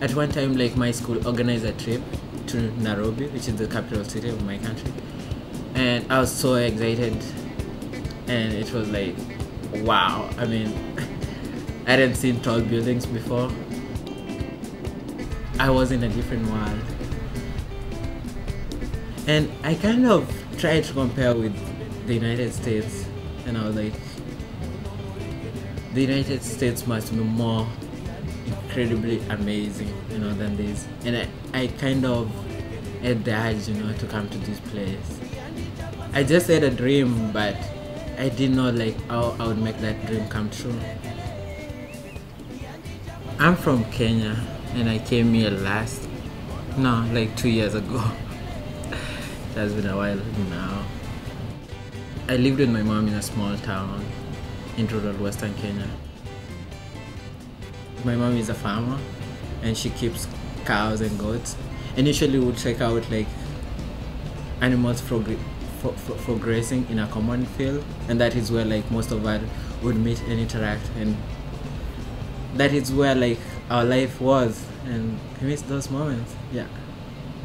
at one time, like, my school organized a trip to Nairobi, which is the capital city of my country, and I was so excited, and it was like, wow. I mean, I hadn't seen tall buildings before. I was in a different world, and I kind of tried to compare with the United States, and I was like, the United States must be more incredibly amazing, than this. And I kind of had the urge, to come to this place. I just had a dream, but I didn't know like how I would make that dream come true. I'm from Kenya, and I came here like 2 years ago. It has been a while now. I lived with my mom in a small town in rural Western Kenya. My mom is a farmer, and she keeps cows and goats, and usually would take out like animals for grazing in a common field, and that is where like most of us would meet and interact, and that is where like our life was, and I miss those moments. Yeah.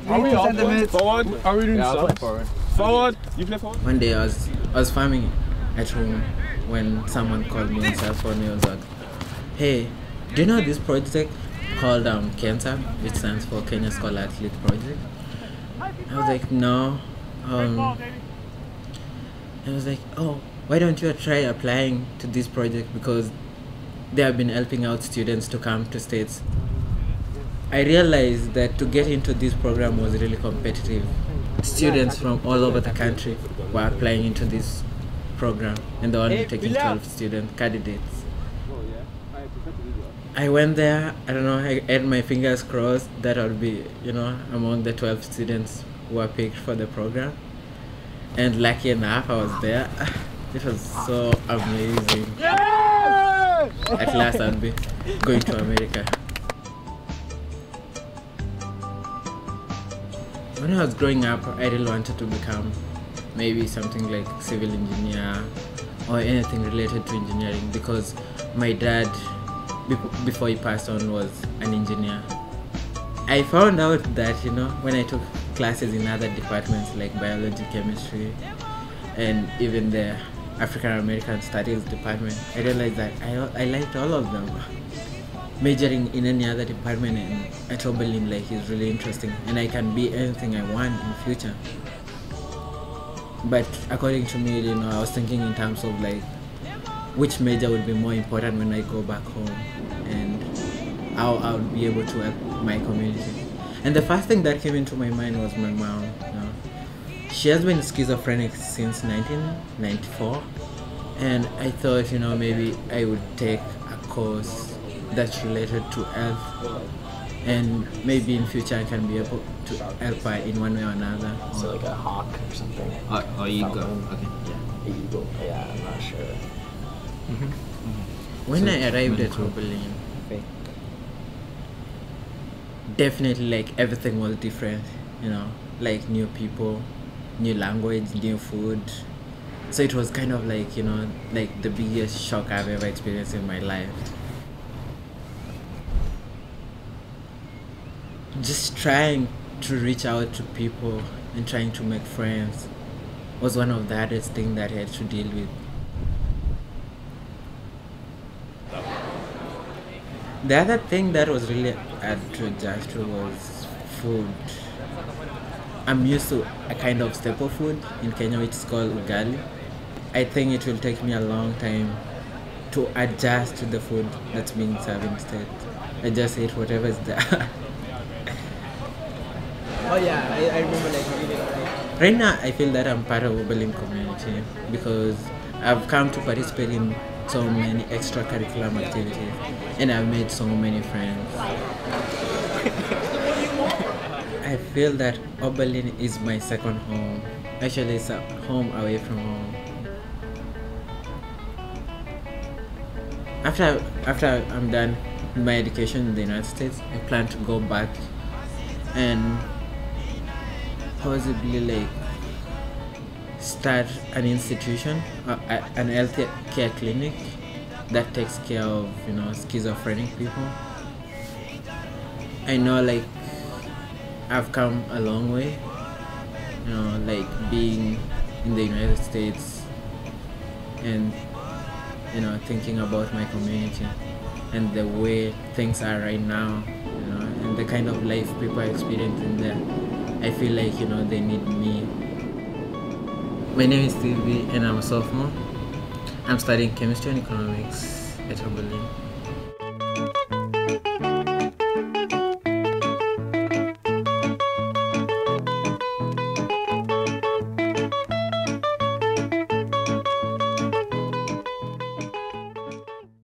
Are we all going forward? Are we doing stuff? Forward. You play forward? One day I was farming at home when someone called me on cell phone. He was like, "Hey, do you know this project called KENSA, which stands for Kenya Scholar Athlete Project?" I was like, "No." I was like, "Oh, why don't you try applying to this project, because they have been helping out students to come to States." I realized that to get into this program was really competitive. Students from all over the country were applying into this program, and they were only taking 12 student candidates. I went there, I don't know, I had my fingers crossed that I'll be, among the 12 students who were picked for the program. And lucky enough, I was there. It was so amazing. At last, I'll be going to America. When I was growing up, I really wanted to become maybe something like civil engineer or anything related to engineering, because my dad, before he passed on, was an engineer. I found out that, when I took classes in other departments like biology, chemistry, and even the African American Studies department, I realized that I liked all of them. Majoring in any other department and at Oberlin is really interesting, and I can be anything I want in the future. But according to me, I was thinking in terms of which major would be more important when I go back home, and how I would be able to help my community. And the first thing that came into my mind was my mom. She has been schizophrenic since 1994, and I thought, maybe I would take a course that's related to health, and maybe in future I can be able to help her in one way or another. So like a hawk or something. Or eagle. Okay. Yeah. Eagle. Yeah, I'm not sure. When I arrived at Oberlin, definitely everything was different. New people, new language, new food. So it was kind of the biggest shock I've ever experienced in my life. Just trying to reach out to people and trying to make friends was one of the hardest things that I had to deal with. The other thing that was really hard to adjust to was food. I'm used to a kind of staple food in Kenya which is called ugali. I think it will take me a long time to adjust to the food that's being served instead. I just eat whatever is there. Oh yeah, I remember really. Right now, I feel that I'm part of the Oberlin community because I've come to participate in so many extracurricular activities, and I've made so many friends. I feel that Oberlin is my second home. Actually, it's a home away from home. After I'm done with my education in the United States, I plan to go back and possibly start an institution, an health care clinic that takes care of schizophrenic people. I know like I've come a long way, you know, like being in the United States and, you know, thinking about my community and the way things are right now, you know, and the kind of life people are experiencing there. I feel like, you know, they need me. My name is Stevie and I'm a sophomore. I'm studying chemistry and economics at Oberlin.